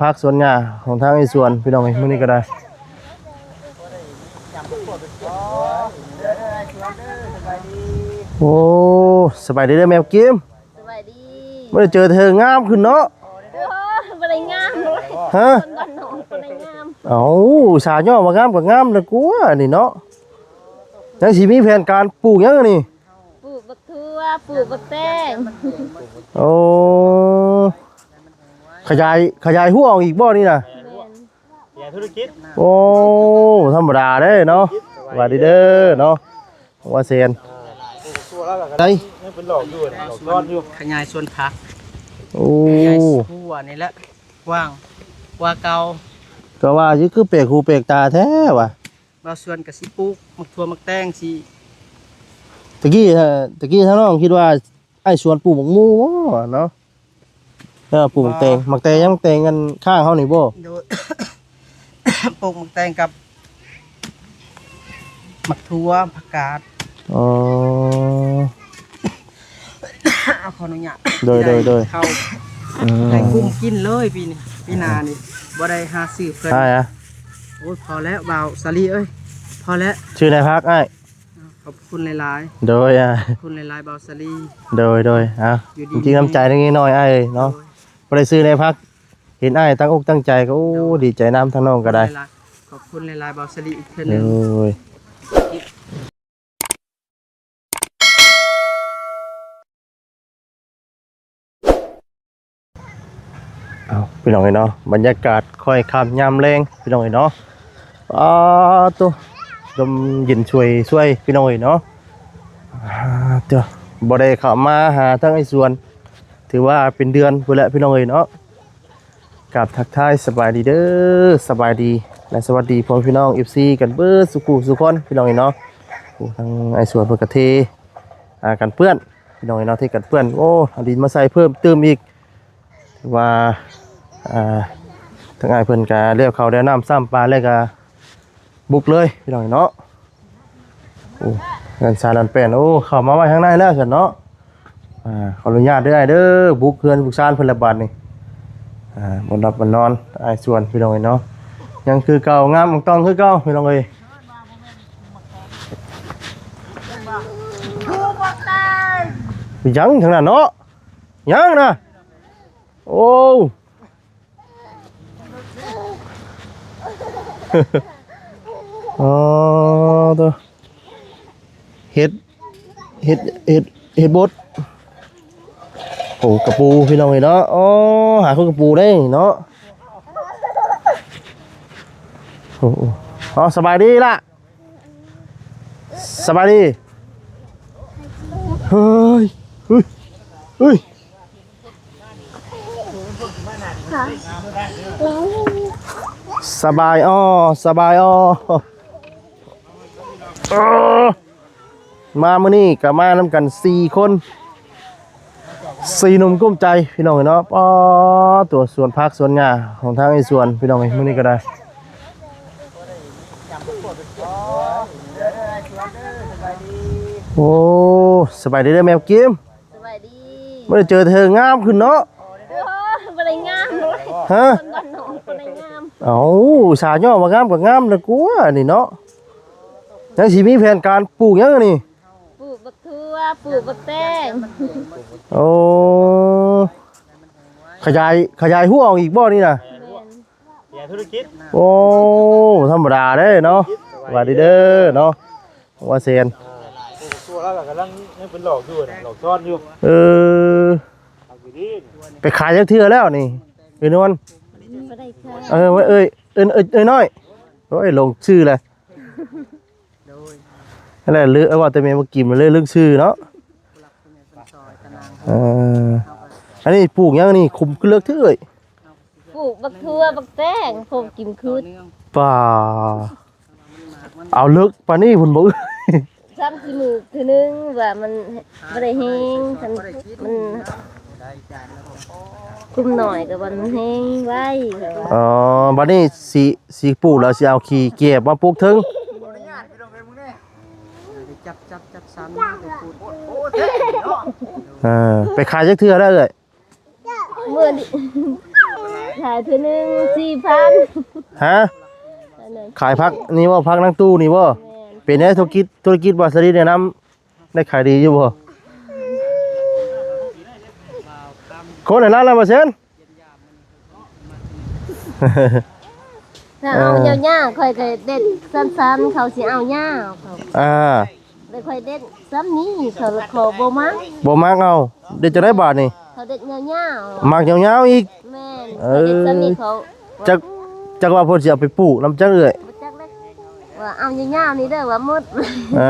พักสวนหญ้าของทางไอ้สวนพี่น้องไอ้มื้อนี้ก็ได้โอ้สบายดีเด้อแมวกิมสบายดีบ่ได้เจอเธองามขึ้นเนาะบ่ได้งามเลยฮะคนก่อนน้องบ่ได้งามเอ้าสาย่อมางามก็งามแล้วกูนี่เนาะยังสิมีแผนการปลูกหยังนี่ปลูกบักทั่วปลูกบักแตงโอ้ขยายหัวออกอีกบ่นี่น่ะธุรกิจโอ้ธรรมดาเด้เนาะสวัสดีเด้อเนาะว่าเซียนไดยังเป็นหลอกอยู่หลอกซ่อนอยู่ขยายส่วนผักโอ้ขยายทั่วนี่แหละกว้างกว่าเก่าก็ว่าอยู่คือเปกหูเปกตาแท้ว่ะบางส่วนก็สิปลูกมักทั่วมักแตงสิตะกี้ท่านน้องคิดว่าไอ้สวนปลูกหมกมูบ่เนาะปลูกหมักแตงยังหมักแตงกันข้างเฮานี่บ่โดย ปลูกมักแตงกับมักทั่วผักกาดอ๋อเอาขออนุญาตโดยเข้าให้กุ้มกินเลยปีนี้ปีหน้านี่บ่ได้หาซื้อเพิ่นใช่อะโอ้ยพอแล้วบ่าวสาลีเอ้ยพอแล้วชื่อนายพักอ้ายขอบคุณหลายๆโดยขอบคุณหลายๆบ่าวสาลีโดยจริงๆน้ำใจตรงนี้น้อยอ้ายเนาะบ่ได้ซื้อนายพักเห็นอ้ายตั้งอกตั้งใจก็โอ้ดีใจน้ำทั้งน้องก็ได้ขอบคุณหลายๆบ่าวสาลีอีกเทื่อนึงพี่น้องเนาะบรรยากาศค่อยค่ำยามแรงพี่น้องเนาะตัวลมเย็นช่วยพี่น้องเนาะตัวบ่ได้เข้ามาหาทั้งไอ้สวนถือว่าเป็นเดือนพุ่นแหละพี่น้องเนาะกับทักทายสบายดีเด้อสบายดีและสวัสดีพ่อพี่น้อง FC กันเบิดสุคนพี่น้องเนาะทั้งไอ้สวนเพิ่นก็เทกันเปื้อนพี่น้องเนาะเทกันเปื้อนโอ้เอาดินมาใส่เพิ่มเติมอีกว่าทั้งไอ้เพิ่นกะเรียกเขาได้น้ำซ้ำปลาเลยกะบุกเลยพี่น้องเนาะโอ้เงินซาลันเป็นโอ้เข้ามาไว้ข้างในแล้วฉันเนาะขออนุญาตด้วยเด้อบุกเพื่อนบุกซานเพิ่นละบาดนี่บนรับบนนอนไอ้ส่วนพี่น้องเนาะยังคือเก่างามต้องคือเก่าพี่น้องเอ้ยยังทางนั้นเนาะยังนะโอ้ตัวเห็ดบดโอ้กระปูพี่น้องเนาะอ๋อหาคนกระปูได้เนาะโอ้สบายดีล่ะสบายดีเฮ้ยสบายมามื้อนี้ก็มานำกัน4คน4หนุ่มกุ้มใจพี่น้องเนาะตัวสวนพักสวนหญ้าของทางไอ้สวนพี่น้องมื้อนี้ก็ได้โอ้สบายดีเด้อแมวกิมสบายดีบ่ได้เจอเธองามขึ้นเนาะบ่ได้งามเลยฮะคนก่อนน้องบ่ได้งามเอ้าสาย่อมางามก็งามแล้วกูนี่เนาะยังสิมีแผนการปลูกหยังนี่ปลูกบักทั่วปลูกบักแตงโอ้ขยายหัวออกอีกบ่นี่น่ะธุรกิจโอ้ธรรมดาเด้เนาะสวัสดีเด้อเนาะว่าเซียนตัวแล้วก็กำลังยังเป็นหลอกอยู่หลอกซ่อนอยู่ไปขายจักเทื่อแล้วนี่นวลบ่ได้ค่ะเอ้ยน้อยโอ้ยลงชื่อเลยนั่นแหละลือว่าแต่เมย์มากินมาเลยเรื่องชื่อเนาะอันนี้ปลูกยังนี่คุมขึ้นเลือกที่เอ่ยปลูกบักทั่วบักแตงผมกินคืนป่าเอาเลิกป่านี่คุณบอกซ้ำสิมือคือนึงว่ามันบ่ได้แห้งมันกุ้มหน่อยกับมันแห้งไว้บัดนี้สีปลูกแล้วสิเอาขี้เก็บมาปลูกถึงจับซ้ำไปขายจักเทื่อได้เลยเมื่อ ขายเทื่อนึง4,000 ฮะ อันนั้น ขายพักนี่บ่พักนั่งตู้นี่บ่ แม่น เป็นได้ธุรกิจบ่สลีเนี่ยน้ำได้ขายดีอยู่บ่คนไหนร้านละบ่เซน ถ้าเอายาวๆค่อยก็เด็ดสั้นๆเขาสิเอายาวเขา ได้ค่อยเด็ดซ้ำนี้เขาขอบ่มัก บ่มักเอาเดี๋ยวจะได้บาทนี่ เขาเด็ดยาว มักยาวๆอีก ๆแม่นเขาเด็ดซ้ำนี้เขา จักว่าเพิ่นสิเอาไปปลูกน้ำจักเอ้ย บ่จักเลยว่าเอายาวๆนี่เด้อว่าหมด เอ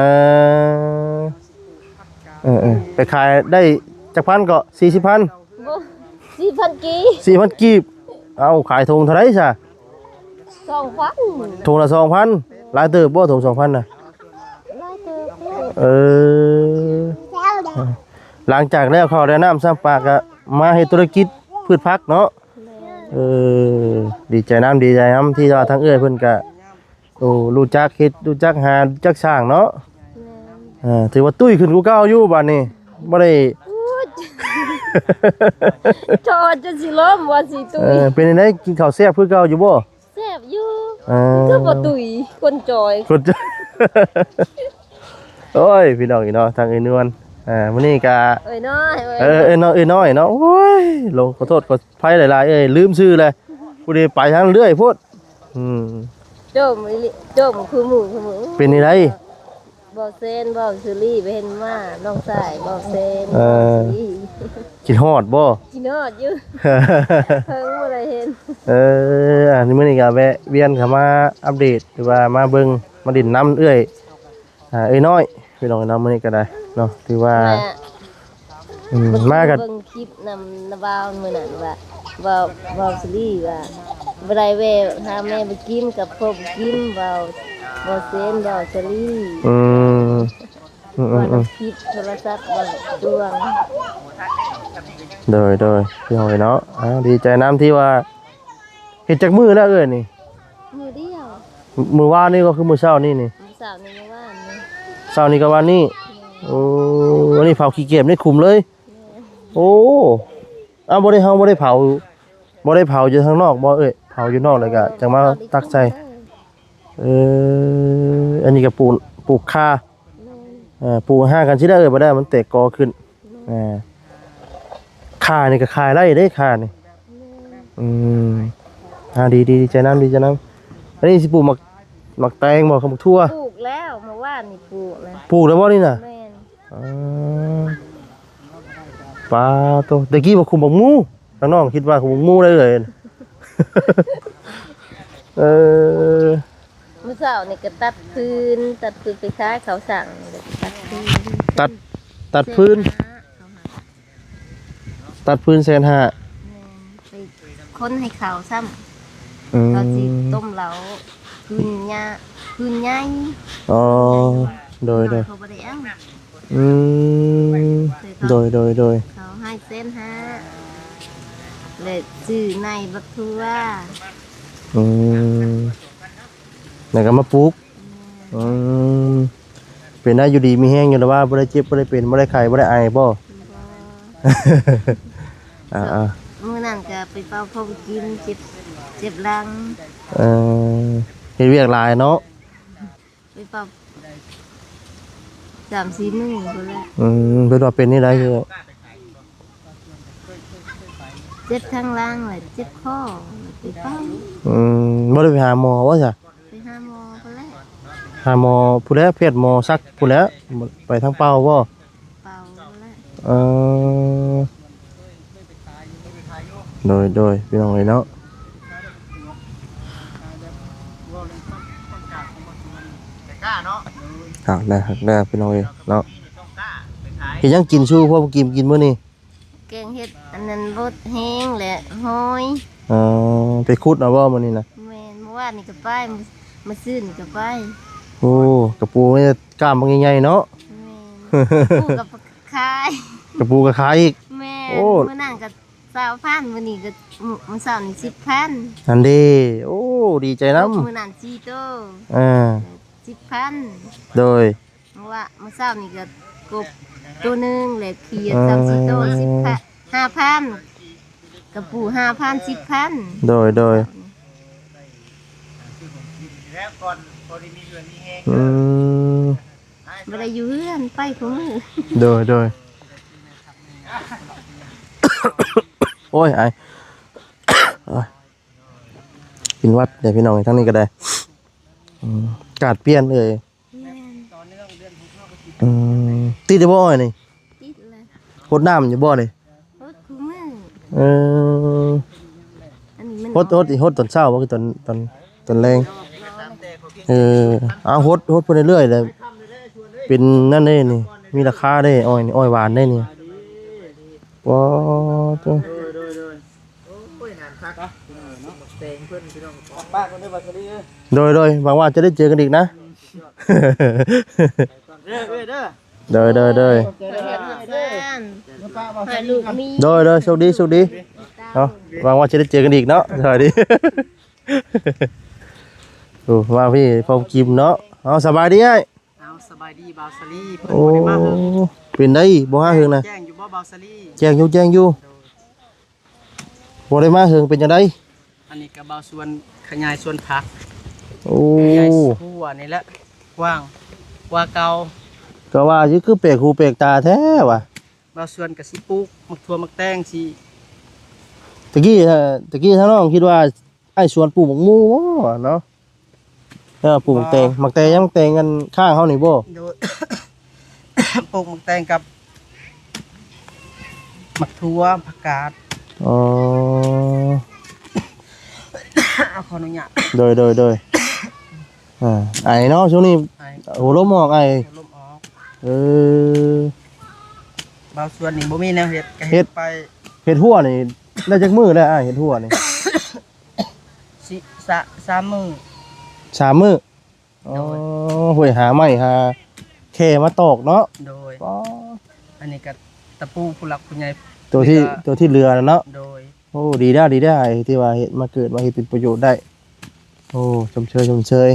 ไปขายได้จักพันก็40,000 บ่4,000กี 4,000กีบเอาขายถุงเท่าไหร่ซะ 2,000 ถุงละ2,000หลายเติบบ่ถุง2,000น่ะ หลายเติบ เออหลังจากแล้วเขาได้น้ำซ้ำปากก็มาให้ธุรกิจพืชผักเนาะเออดีใจน้ำที่ว่าทั้งเอ้ยเพิ่นก็โอ้รู้จักเฮ็ดรู้จักหารู้จักสร้างเนาะถือว่าตุ้ยขึ้นกูเก่าอยู่บัดนี้บ่ได้ จอดจนสิล้มว่าสิตุย เป็นจังไดกินข้าวแซ่บคือเก่าอยู่บ่ แซ่บอยู่ เออ คือบ่ตุยคนจอย กด โอ้ยพี่น้องอีเนาะทางเอ้ยนวลมื้อนี้ก็ เอ้ยน้อย เอ้ยน้อยเนาะโอ้ยลงขอโทษขออภัยหลายๆเอ้ยลืมชื่อเลยผู้ใดไปทางเรื่อยโพดโจมอีหลีโจมคือหมู่เป็นจังได บ่เซนบ่ซูรี่ไปเห็นมาน้องสายบ่เซน เออ บ่ซูรี่ คิดฮอดบ่ กินฮอดอยู่เพิ่งบ่ได้เห็น อันนี้มื้อนี้ก็แวะเวียนเข้ามาอัปเดตหรือว่ามาเบิ่งมาดินน้ำเอ้ยเอ้ยน้อยพี่น้องน้ำมื้อนี้ก็ได้เนาะถือว่ามากัน เบิ่งคลิปนำนาบ่าวมื้อนั้นว่าบ่ซูรี่ว่าบ่ได้แวะหาแม่ไปกินกับพ่อไปกินบ่เซนบ่ซูรี่ ว่าน้ำคลิปโทรศัพท์บ่ดวง โดยพี่น้องเนาะดีใจน้ำที่ว่าเฮ็ดจากมือแล้วเอ้ยนี่ มือเดียว มื้อวานนี่ก็คือมื้อเช้านี่ มื้อสาวนี่ว่านี่ เช้านี้กับวันนี้โอ้วันนี้เผาขี้เกียจได้คุมเลย โอ้บ่ได้บ่ได้เผาอยู่ข้างนอกบ่เอ้ยเผาอยู่นอกเลยก็จังมาตักใส่อันนี้ก็ปลูกข่าปลูก5กันสิได้เอ้ยบ่ได้มันแตกกอขึ้นข่านี่ก็ขายได้เด้ข่านี่ดีใจน้ำอันนี้สิปลูกหมักแตงบ่กับหมักทั่ว ปลูกแล้วเมื่อวานนี่ปลูกนะ ปลูกแล้วบ่นี่น่ะ แม่น ปลาตัวตะกี้ว่าคุมบักมูข้างนอกคิดว่าคุมบักมูได้เลย มื้อเช้านี่ก็ตัดฟืนไปขายเขาสั่งแล้วก็ตัดฟืน ตัดพื้น1,500,000 ไปคนให้เขาซ้ำเขาสิต้มเหลาคืนใหญ่ อ๋อโดย เขาบ่ได้เอา โดย เขาให้เส้นห้าเลยซื้อในบักทัว แล้วก็มาปลูกเป็นได้อยู่ดีมีแห้งอยู่แล้วว่าบ่ได้เจ็บบ่ได้เป็นบ่ได้ไข้บ่ได้ไอบ่มื้อนั้นก็ไปเป่าพมกินเจ็บหลัง เฮ็ดเวียกหลายเนาะ ไปเป่า3-4 มื้อพุ่นแหละ เพิ่นว่าเป็นนี่ได้คือ เจ็บทั้งหล่างเลยเจ็บคอไปเป่า บ่ได้ไปหาหมอว่าจ้ะ ไปหาหมอพุ่นแหละ หาหมอผู้แล้วเพศหมอซักผู้แล้วไปทางเป้าบ่ เป่าพุ่นแหละ โดยพี่น้องเนาะหักได้พี่น้องเนาะเฮ็ดยังกินชูพวกกินมื้อนี้ แกงเฮ็ดอันนั้นบดแห้งและหอย ไปขุดเอาบ่มื้อนี้น่ะ แม่นเมื่อวานนี่ก็ไปมาซื้อนี่ก็ไป โอ้กระปูนี่กล้ามมันใหญ่ๆเนาะ แม่นปูกับขาย กระปูก็ขายอีก แม่ โอ้ มื้อนั้นก็20,000มื้อนี้ก็มื้อเช้านี่10,000 อันเด้โอ้ดีใจนำ มื้อนั้น4โต 10,000 โดย เพราะว่ามื้อเช้านี่ก็กบตัวหนึงและเขียด3-4โต5,000 กระปู5,000 10,000 โดยแล้วก่อนพอดีมีเงินมีแห้ง อืม บ่ได้อยู่เฮือนไปคุมือ โดยโอ้ยไอโอ้ยกินวัดเดี๋ยวพี่น้องทั้งนี้ก็ได้อากาศเปลี่ยนเลยติดได้บ่อยนี่ ติดเลย พดน้ำอยู่บ่เลย รถคุมือ เออ อันนี้มัน ฮดตอนเช้าบ่คือตอนแรงเอาฮดไปเรื่อยๆเลยเป็นนั่นเด้นี่มีราคาได้อ้อยนี่อ้อยหวานได้นี่ว้าวตัว โอ้ยนานคักเนาะแตงเพิ่นพี่น้องบ้านเพิ่นได้บาสลีโดยหวังว่าจะได้เจอกันอีกนะ เด้อเด้อ โดย เฮ็ดเฮือนให้ลูกมี โชคดีเนาะหวังว่าจะได้เจอกันอีกเนาะสวัสดี โอ้มาพี่พอกิมเนาะเอาสบายดีไอ้ เอาสบายดีบาสลีเพิ่น โอ้ บ่ได้มาเฮิง เป็นได้บ่ฮาเฮิงนะ แจ้งอยู่บ่บาสลี แจ้งอยู่บ่ได้มาเฮิงเป็นจังได๋ อันนี้ก็บาส่วนขยายส่วนผัก โอ้ ขยายทั่วนี่แหละกว้างกว่าเก่า ก็ว่าอยู่คือแปลกหูแปลกตาแท้ว่ะ บาส่วนก็สิปลูกมักทั่วมักแตงสิ ตะกี้ถ้าน้องคิดว่าไอ้สวนปลูกหมกหมูบ่เนาะปลูกหมักแตงยังแตงกันข้างเฮานี่บ่ โดย ปลูกมักแตงกับมักทั่วผักกาด อ๋อ เอาขออนุญาต โดยไอ้เนาะช่วงนี้ ให้ โหลมออกไอ้ ลมออก เออบ างส่วนนี่บ่มีแนวเฮ็ดก็ เฮ็ เฮ็ ด ดไป เห็ดหัวนี่ได้จักมื้อแล้วไอ้เห็ดหัวนี่ สิสามมื้อ 3 มื้ออ๋อห้วยหาไม้หาแค่มาตอกเนาะ โดย อ๋อ อันนี้ก็ตะปูผู้หลักผู้ใหญ่ ตัวที่เรือน่ะเนาะ โดย โอ้ดีได้ไอ้ที่ว่าเฮ็ดมาเกิดมาเฮ็ดเป็นประโยชน์ได้โอ้ชมเชย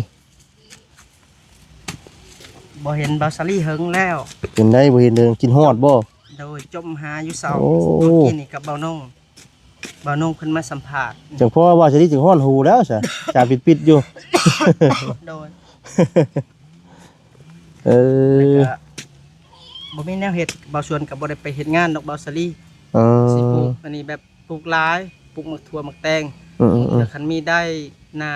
บ่เห็นบาซารี่เฮิงแล้ว เป็นได้บ่เห็นเดินกินฮอดบ่ โดยจมหาอยู่เสา โอ้ เมื่อกี้นี่กับเบานงเเพิ่นมาสัมภาษณ์ จังเพราะว่าสิจึงฮ้อนหูแล้วซะจาปิดอยู่ โดย เออ ก็บ่มีแนวเฮ็ดบางส่วนก็บ่ได้ไปเฮ็ดงานดอกบาซารี่ เอ สิปลู อก อันนี้แบบปลูกหลายปลูกมักถั่วมักแตง อืม แล้วคันมีได้น้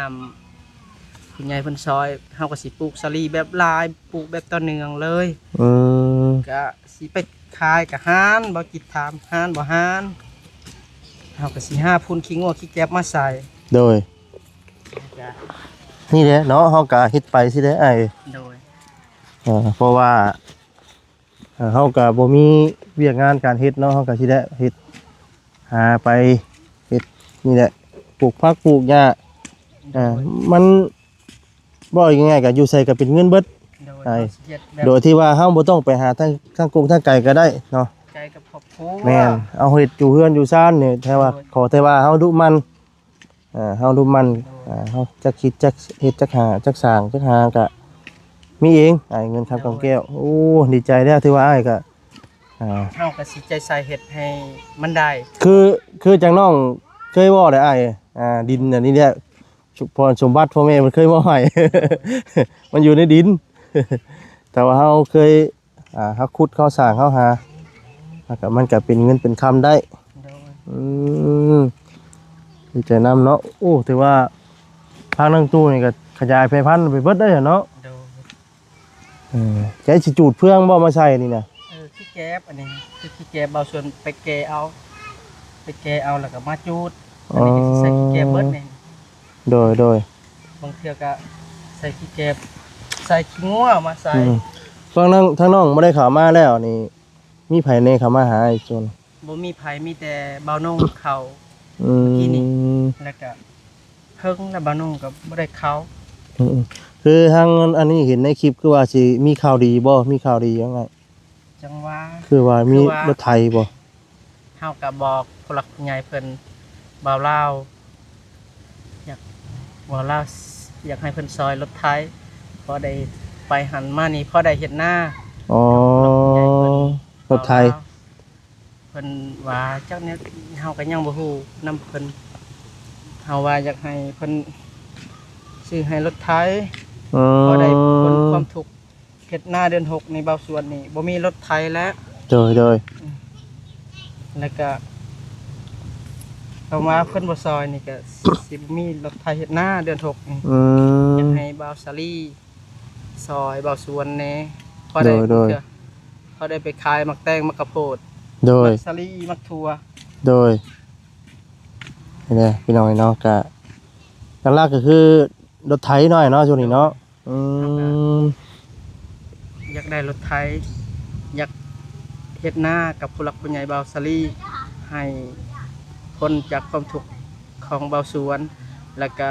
ำผู้ใหญ่เพิ่นซอยเฮาก็สิปลูกสาลีแบบหลายปลูกแบบต่อเนื่องเลย อืม ก็สิไปขายกับห้านบ่กิดถามห้านบ่ห้านเฮาก็สิหาพุ่นขี้งัวขี้แก๊บมาใส่ โดย จ้ะ นี่แหละเนาะเฮาก็เฮ็ดไปสิได้ไอ้ โดย เพราะว่าเฮาก็บ่มีเวียกงานการเฮ็ดเนาะเฮาก็สิได้เฮ็ดหาไปเฮ็ดนี่แหละปลูกผักปลูกหญ้ามันบ่ง่ายๆก็อยู่ใส่ก็เป็นเงินเบิด โดย ใช่ เฮาสิเฮ็ดแบบ โดยที่ว่าเฮาบ่ต้องไปหาทางกรุงทางไกลก็ได้เนาะ ใจกับครอบครัว แม่นเอาเฮ็ดอยู่เฮือนอยู่ซ่านนี่แต่ว่าขอแต่ว่าเฮาดุมันเฮาดุมันเฮาจักคิดจักเฮ็ดจักหาจักสร้างจักหาก็มีเองเงินครับกำแก้วโอ้ดีใจแล้วที่ว่าอ้ายก็ เฮาก็สิใจใส่เฮ็ดให้มันได้ คือจังน้องเคยเว้าได้อ้ายดินอันนี้เนี่ยพรสมบัติพ่อแม่มันเคยมาให้ มันอยู่ในดิน แต่ว่าเฮาเคยเฮาขุดเข้าสร้างเข้าหาแล้วก็มันก็เป็นเงินเป็นคำได้ โดย อืมดีใจนำเนาะโอ้ถือว่าทางนังตู้นี่ก็ขยายไปพันธุ์ไปเบิดได้อะเนาะ โดย ใจสิจูดเพื่องบ่มาใส่นี่น่ะ ขี้แก๊บอันนี้คือขี้แก๊บเอาส่วนไปแกะเอาแล้วก็มาจูดอันนี้ก็สิใส่ขี้แก๊บเบิดนี่ โดย บางเทื่อก็ใส่ขี้แก๊บใส่ขี้งัวมาใส่ ฟังนั่งทางน้องบ่ได้เข้ามาแล้วนี่มีไผในเข้ามาหาอีกส่วน บ่มีไผมีแต่บ่าวนงเขา อืม ที่นี่ แล้วก็เฮิงแล้วบ่าวนงก็บ่ได้เขา อืมคือทางอันนี้เห็นในคลิปคือว่าสิมีข่าวดีบ่มีข่าวดียังไง จังว่า คือว่ามี คือว่า รถไถบ่ เฮาก็บอกผู้หลักผู้ใหญ่เพิ่นบ่าวลาวอยากบ่าวลาวอยากให้เพิ่นซอยรถไถพอได้ไปหันมานี่พอได้เฮ็ดหน้า อ๋อรถไถ เพิ่นว่าจักเนี่ย เฮาก็ยังบ่ฮู้นํเพิ่นเฮาว่าอยากให้เพิ่นซื้อให้รถไถพอได้พ้นความทุกข์เฮ็ดหน้าเดือน6ในเบาสวนนี่บ่มีรถไถแล้ว โดยแล้วก็เอามาเพิ่นบ่ซอยนี่ก็ สิมีรถไถเฮ็ดหน้าเดือน6นี่อยากให้เบาสาลีซอยเบาสวนแหน่พอได้เทื่อพอได้ไปขายมักแตงมักกะโพดโดย มักสาลีมักถั่ว โดยนี่พี่น้องเนาะก็หลักๆก็คือรถไถหน่อยเนาะช่วงนี้เนาะอยากได้รถไถอยากเฮ็ดหน้ากับผู้หลักผู้ใหญ่เบาสาลีให้พ้นจากความทุกข์ของเบาสวนแล้วก็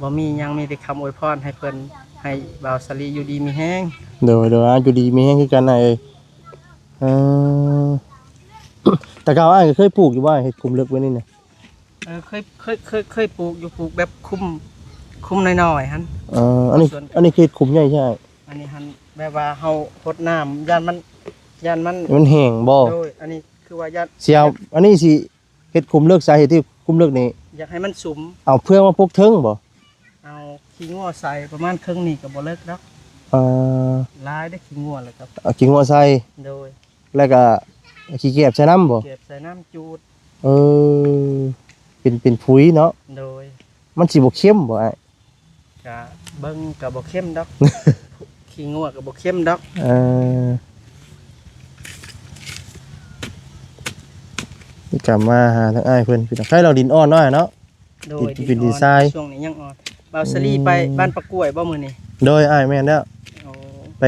บ่มีหยังมีแต่คำอวยพรให้เพิ่นให้เบาสาลีอยู่ดีมีแฮง โดยอยู่ดีมีแฮงคือกันน่ะแต่เก่าอ้ายก็เคยปลูกอยู่ว่าเฮ็ดคุมเลิกไว้นี่น่ะเคยปลูกอยู่ปลูกแบบคุ้มน้อยๆหั่นอันนี้คือคุมใหญ่ใช่อันนี้หั่นแบบว่าเฮารดน้ำย่านมันแห้งบ่ โดยอันนี้คือว่าย่านสิเอาอันนี้สิเฮ็ดคุมเลิกสาเหตุที่คุมเลิกนี่อยากให้มันสุมเอาเพื่อมาพกเทิงบ่เอาขี้งัวใส่ประมาณครึ่งนี่ก็บ่เลิกดอกหลายได้ขี้งัวแล้วครับเอาขี้งัวใส่โดยแล้วก็ขี้เกียจใส่น้ำบ่เก็บใส่น้ำจูดเป็นปุ๋ยเนาะโดยมันสิบ่เข้มบ่อ้ายก็เบิ่งก็บ่เข้มดอก ขี้งัวก็บ่เข้มดอกนี่กลับมาหาทางอ้ายเพิ่นพี่น้องใครเราดินอ่อนน้อยเนาะโดยดินดีไซน์ช่วงนี้ยังอ่อนเบาสลีไปบ้านปะกล้วยบ่มื้อนี้โดยอ้ายแม่นแล้วไป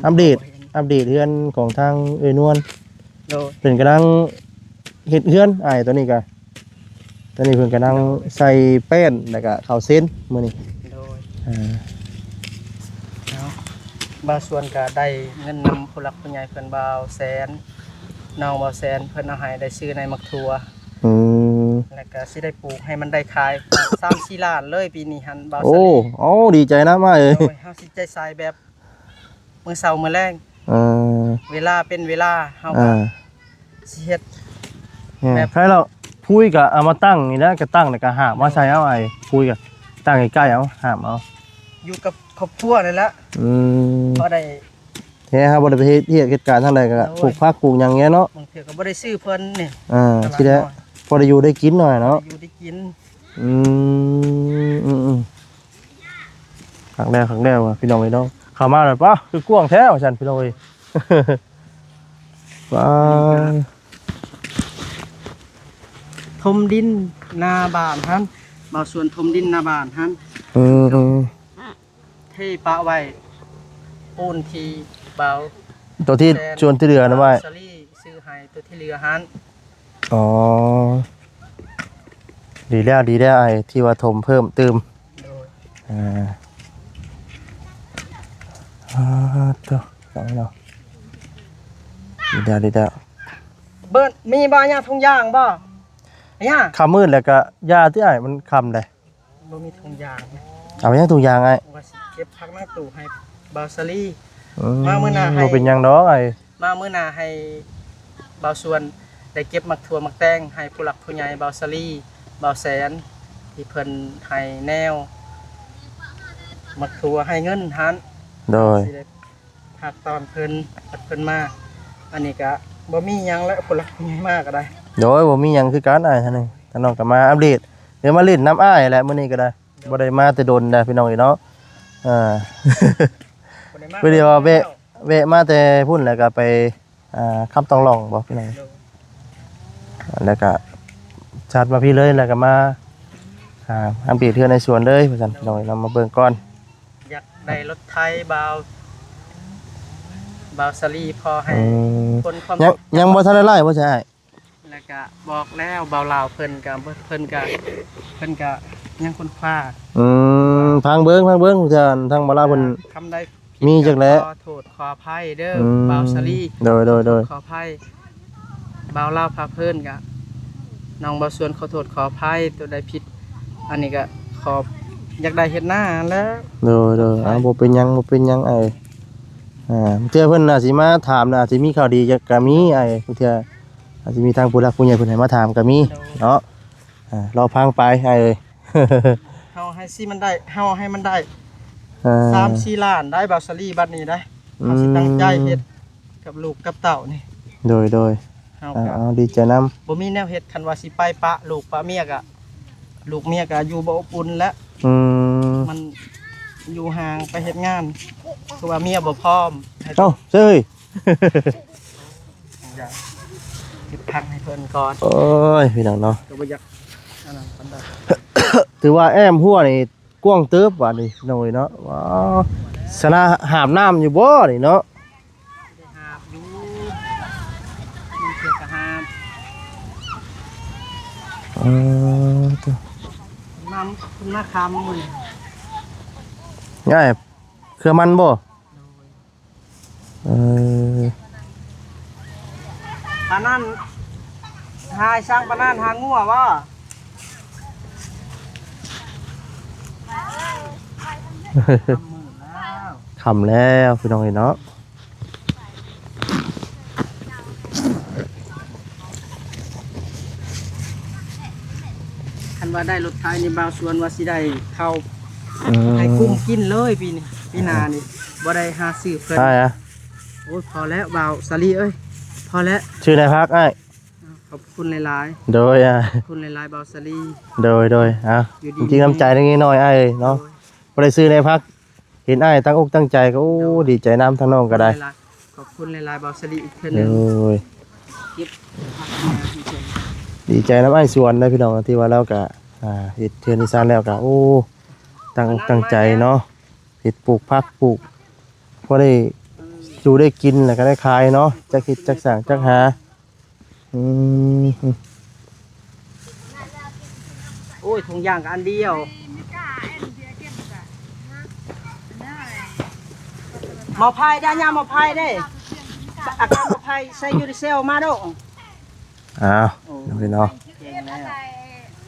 อัปเดตเรือนของทางนวลโดยเพิ่นกำลังเฮ็ดเรือนอ้ายตัวนี้ก็ตอนนี้เพิ่นกำลังใส่แป้นแล้วก็เข้าเส้นมื้อนี้โดยบางส่วนก็ได้เงินนำผู้หลักผู้ใหญ่เพิ่นบ่าวแสนน้องบ่าวแสนเพิ่นเอาให้ได้ซื้อในมักถั่วแล้วก็สิได้ปลูกให้มันได้ขาย 3-4 ล้านเลยปีนี้หั่นบ่าวสลีโอ้ดีใจนะมาเอ้ยเฮาสิใจใส่แบบมื้อเช้ามื้อแลงเวลาเป็นเวลาเฮาก็สิเฮ็ดแบบใครเราพุ้ยก็เอามาตั้งนี่นะก็ตั้งแล้วก็หาบมาใส่เอาไอ้พุ้ยก็ตั้งใกล้ๆเอาหาบเอาอยู่กับครอบครัวนี่แหละพอได้แท้ครับบ่ได้ไปเฮ็ดเหตุการณ์ทางใดก็ปลูกผักปลูกหยังเงี้ยเนาะบางเทื่อก็บ่ได้ซื้อเพิ่นนี่สิได้พอได้อยู่ได้กินหน่อยเนาะอยู่ได้กินครั้งแรกว่ะพี่น้องเอ้ยเนาะเข้ามาแล้วป่ะคือกว้างแท้ว่าซั่นพี่น้องเอ้ยว้าทมดินนาบ้านหั่นบ่าวสวนทมดินนาบ้านหั่นเทปะไว้ปูนที่บ่าวตัวที่ชวนที่เรือนะไว้สลีซื้อให้ตัวที่เรือหั่นดีแล้วไอ้ที่ว่าถมเพิ่มเติมตัวเอาเนาะดีแล้วเบิ้ลมีบ่ยาทุ่งยางบ่ย่าคำมืดแล้วก็ยาที่ไอ้มันคำได้บ่มีทุ่งยางเอาไปยังทุ่งยางไอ้ว่าสิเก็บพักหน้าตู้ให้บาวสลีมามื้อหน้าให้เป็นยังดอกไอ้มามื้อหน้าให้บาวสวนได้เก็บมักถั่วมักแตงให้ผู้หลักผู้ใหญ่บาวสลีบาวแสนที่เพิ่นให้แนวมักถั่วให้เงินหันโดยหักตอนเพิ่นมาอันนี้ก็บ่มีหยังแล้วผู้หลักผู้ใหญ่มาก็ได้โดยบ่มีหยังคือกันอ้ายท่านนึงท่านน้องก็มาอัปเดตเดี๋ยวมาเล่นน้ำอ้ายแหละมื้อนี้ก็ได้บ่ได้มาแต่โดนได้พี่น้องเนาะไปเดี๋ยวแวะมาแต่พุ่นแล้วก็ไปคำต้องลองบ่พี่น้องแล้วก็ชัดมาพี่เลยแล้วก็มาอัปเดตเทื่อในสวนเลยพี่ซั่นพี่น้องนำมาเบิ่งก่อนอยากได้รถไถบาวสลีพอให้คนความยังบ่ทันได้ไล่บ่ใช่แล้วก็บอกแล้วเบาลาวเพิ่นก็ยังคนฟ้าพังเบิ่งเพิ่นทางบ่ลาวเพิ่นทำได้มีจักแล้วขอโทษขออภัยเด้อเบาสลีโดยขออภัยเบาลาวพาเพิ่นก็น้องบ่ส่วนขอโทษขออภัยตัวใดผิดอันนี้ก็ขออยากได้เฮ็ดหน้าแล้วโดยบ่เป็นหยังไอ้เทื่อเพิ่นน่ะสิมาถามน่ะสิมีข่าวดีก็มีไอ้เทื่อ อาจจะมีทางผู้หลักผู้ใหญ่เพิ่นให้มาถามก็มีเนาะรอพังไปให้เอ้ย เฮาให้สิมันได้เฮาให้มันได้ อ่า 3-4 ล้านได้บาสลีบัดนี้ได้เฮาสิตั้งใจเฮ็ดกับลูกกับเต้านี่ โดยเฮาก็ เอาดีใจนำ บ่มีแนวเฮ็ดคันว่าสิไปปะลูกปะเมียก็ลูกเมียก็อยู่บ่อบอุ่นแล้ว มันอยู่ห่างไปเฮ็ดงานคือว่าเมียบ่พร้อมให้ เอ้าเจ้ย อยากเก็บพักให้เพิ่นก่อน โอ้ยพี่น้องเนาะ ก็บ่อยากอันนั้นปานใด ถือว่าแอมหัวนี่กว้างเติบว่านี่พี่น้องเอ้ยเนาะว้าวสนะหามน้ำอยู่บ่นี่เนาะ ได้หาบอยู่มันเกี่ยวกับหาบ ตัว น้ำคุณมาคำมื้อนี้ ง่ายเครือมันบ่เออ ปานนั้นหายสร้างปานนั้นหางัวว่า คำแล้วพี่น้องเอ้ยเนาะ คันว่าได้รถไถในบางส่วนว่าสิได้เข้าให้กุ้มกินเลยปีนี้ปีหน้านี่บ่ได้หาซื้อเพิ่น ใช่อะ โอ้ยพอแล้วบ่าวสาลีเอ้ยพอแล้ว ชื่อนายพักอ้าย ขอบคุณหลาย โดยอ่ะ ๆขอบคุณหลายๆบ่าวสาลี โดยอ่ะ อยู่ จ ดี ริงๆน้ำใจนิดหน่อยอ้ายเอ้ยเนาะบ่ได้ซื้อนายพักเห็นอ้ายตั้งอกตั้งใจก็โอ้ดีใจน้ำทั้งน้องก็ได้ ขอบคุณหลายๆบ่าวสาลีอีกเทื่อห โด นึง ย เก็บผักมาให้เพิ่น ดีใจน้ำอ้ายสวนนะพี่น้องที่ว่าแล้วก็เฮ็ดเทือนอีสานแล้วก็โอ้ตั้งอกตั้งใจเนาะเฮ็ดปลูกผักปลูกพอได้อยู่ได้กินแล้วก็ได้ขายเนาะจักเฮ็ดจักสร้างจักหาอืม โอ้ยถุงย่างก็อันเดียวหมอพายได้ย่าหมอพายได้อาการหมอพายใส่ยูริเซลมาโด อ้าวพี่น้อง เก่งแล้ว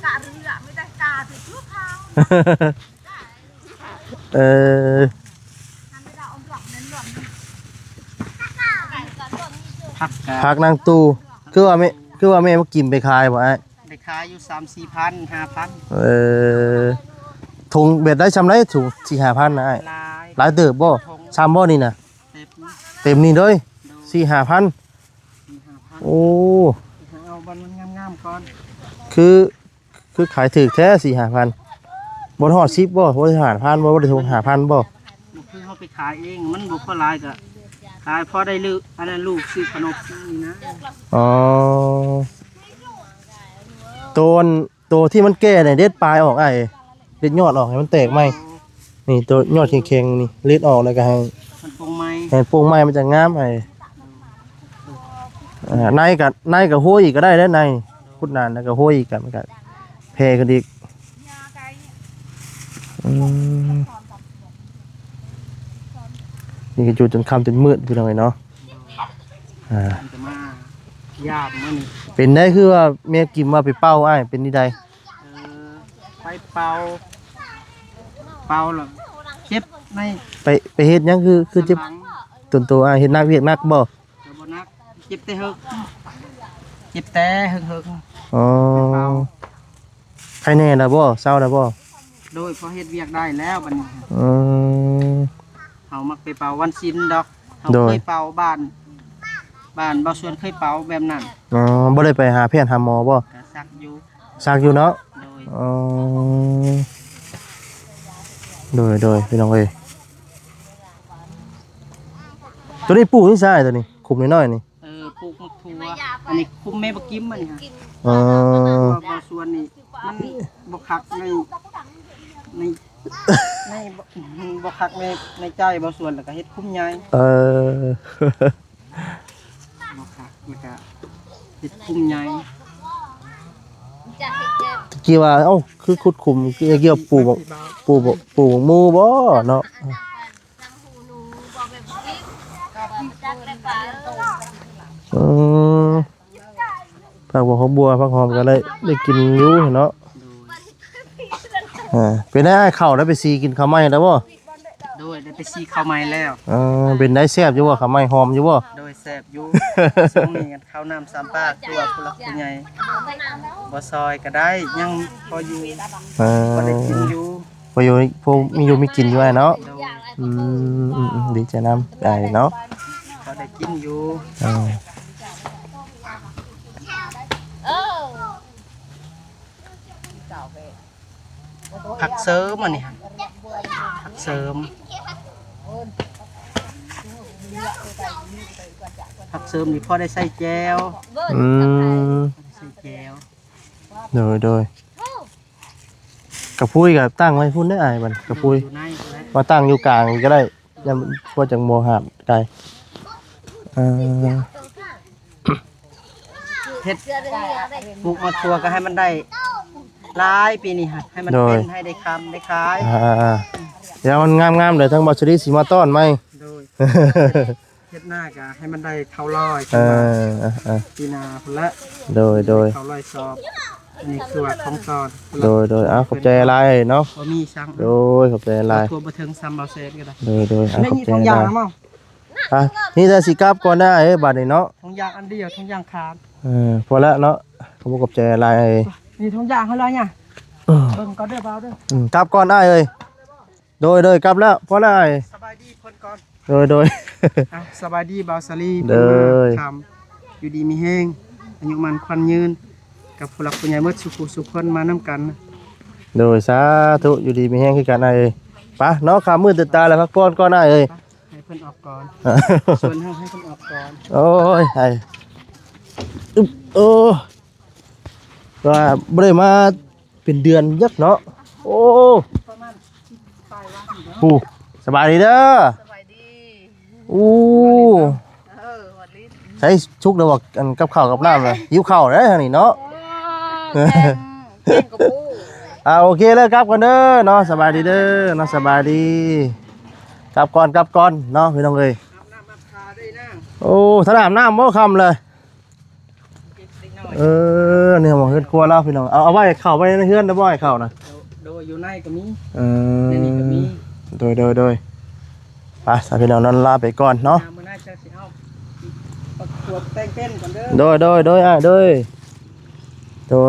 กะเรือไม่ได้กะถึงลูกเขา เออ ผักกะ พักนางตู้คือว่าแม่มากินไปขายบ่ไอ้ ได้ขายอยู่3-4 พัน5,000 เออถุงเบ็ดได้ชำไรถุง4-5,000นะไอ้ ลาย หลายเติบบ่ซ้ำบ่นี่น่ะ เต็ม เต็มนี่เลย 4-5,000 4-5,000 โอ้ เอาบันมันงามๆก่อน คือขายถูกแท้ 4-5,000บ่ฮอด10บ่บ่ได้5,000บ่ได้ถึง5,000บ่ บ่คือเฮาไปขายเองมันบ่พอหลายก็ขายพอได้ลูกอันนั้นลูกซื้อขนมนี่นะ อ๋อตัวที่มันแก่เนี่ยเด็ดปลายออกไอ้เด็ดยอดออกให้มันแตกไหมนี่ตัวยอดแข็งๆนี่เล็ดออกแล้วก็ให้ มันปรุงไม้ แห่โป่งไม้มันจะงามไอ้ในกับห้วยอีกก็ได้แล้วในพุดนานแล้วก็ห้วยอีกกันมันก็แพร่กันอีกนี่ก็อยู่จนค่ำจนมืดพี่น้องเนาะมันจะมายามมื้อนี้ เป็นได้คือว่าเมียกิมมาไปเป้าไอ้เป็นนี่ใด ไปเป่าแล้วเจ็บใน ไปเฮ็ดหยังคือเจ็บ หลัง ตนตัวไอ้เฮ็ดนักเวียกนักบ่ ก็บ่นักเจ็บแต่เฮิกเจ็บแต่เฮิก อ๋อใครแน่ล่ะบ่เศร้าล่ะบ่ โดยพอเฮ็ดเวียกได้แล้วบัดนี้ อืม เฮามักไปเป่าวันศิลดอกเฮา โดย เคยเป่าบ้านบ่ส่วนเคยเป่าแบบนั้น อ๋อบ่ได้ไปหาแพทย์หาหมอบ่ ก็ซักอยู่ ซักอยู่เนาะ โดย อ๋อโดยพี่น้องเอ้ยตัวนี้ปลูกนี่ใช่ตัวนี้คุมน้อยๆนี่ ปลูกมะทั่วอันนี้คุมแม่บ่กิมมันนี่ฮะ อ๋อ บ่ส่วนนี่มันบ่คักในบ่คักในใจบ่ส่วนแล้วก็เฮ็ดคุมใหญ่ เออ บ่คักแล้วก็เฮ็ดคุมใหญ่ กี่ว่าเอ้าคือขุดคุมคือเกี่ยวปลูกหมู่บ่เนาะอืมผักบัวผักหอมก็ได้กินอยู่เนาะ เป็นได้ข้าวแล้วไปซีกินข้าวไหม้แล้วบ่ โดย ได้ไปซีข้าวใหม่แล้ว เป็นได้แซ่บอยู่บ่ข้าวไหม้หอมอยู่บ่ โดยแซ่บอยู่ช่วงนี้กันข้าวน้ำ3ปากตัวผู้หลักผู้ใหญ่บ่ซอยก็ได้ยังพออยู่บ่ได้กินอยู่ พออยู่พวกมีอยู่มีกินอยู่ไอ้เนาะ โดย ดีใจน้ำได้เนาะ พอได้กินอยู่ ผักเสริมอันนี้ผักเสริมผักเสริมนี่พอได้ใส่แจว ใส่แจว โดยกระพุ้ยกับตั้งไว้พุ่นได้ไอ้มันกระพุ้ย อยู่ในและ มาตั้งอยู่กลางก็ได้ยังพวกจังโมหาดไกล เฮ็ดปลูกมะทั่วก็ให้มันได้หลายปีนี้ฮะให้มันเป็นให้ได้คำได้ขาย เดี๋ยวมันงามๆเลยทั้งบอชรีสีมาต้อนไหม โดยเฮ็ดหน้าก็ให้มันได้เข้าร้อย ปีนาพุ่นละ โดย เข้าร้อยสอบอันนี้คือว่าของตอน ขอบใจอะไรเนาะ บ่มีสั่ง ขอบใจอะไร ทั่วบ่ถึง3เปอร์เซ็นต์ก็ได้ ข ไม่ อบ มี ใจ ทง อะไร ยางนะมั้ง นี่แต่สิกลับก่อนได้บัดนี้เนาะ ทงยางอันเดียวทงยางขาด พอแล้วเนาะขอบใจอะไร นี่ทงยางเขาเลยเนี่ยเบิ่งก็เด้อเบาเด้อก ลับก่อนได้เลยโดยกลับแล้วพอแล้ว สบายดีเพิ่นก่อน โดย อ่ะสบายดีเบาสลี เด้อ ทำอยู่ดีมีแห้งอายุมันควันยืนกับผู้หลักผู้ใหญ่เมื่อสุขคนมานํกันนะ โดยสาธุอยู่ดีมีแห้งขึ้นกันได้เลยปะเนาะขามือตื่นตาแล้วพักผ่อนก่อนได้เลย ให้เพิ่นออกก่อนส่วนให้เพิ่นออกก่อน โอ้ยไอ้ว่าบ่ได้มาเป็นเดือนยักเนาะโอ้หูสบายดีเด้อ สบายดี อู้ วันนี้ ใช้ชุกเดี๋ยวบอกกันกับข้าวกับน้ำเลยหิวข้าวได้ทางนี้เนาะ แกงกระปู โอเคเลยครับก่อนเด้อเนาะสบายดีเด้อเนาะสบายดีกลับก่อนเนาะพี่น้องเอ้ย อาบน้ำอาบทาด้วยนะ โอ้ถ้าอาบน้ำบ่คำเลย เด็กน้อย เนี่ยหมอเฮือนครัวเราพี่น้องเอาไว้เข้าไปในเฮือนได้บ่ให้เข้านะ โดยอยู่ในก็มี เอ ในนี้ก็มี โดยไปสาวพี่น้องนั้นลาไปก่อนเนาะ มื้อหน้าจะสิเอาประกวดแต่งเต้นก่อนเด้อ โด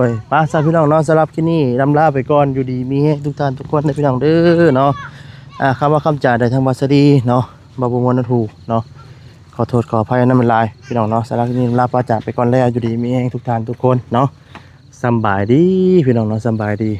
ยไปสาวพี่น้องเนาะสำหรับที่นี่ลำลาไปก่อนอยู่ดีมีให้ทุกท่านทุกคนนะพี่น้องเด้อเนาะคำว่าคำจ่าได้ทางบาสดีเนาะบาบุมวลนทูเนาะขอโทษขออภัยนั่นมันลายพี่น้องเนาะสำหรับที่นี่ลำลาปาจากไปก่อนแล้วอยู่ดีมีให้ทุกท่านทุกคนเนาะสำบายดีพี่น้องเนาะสำบายดี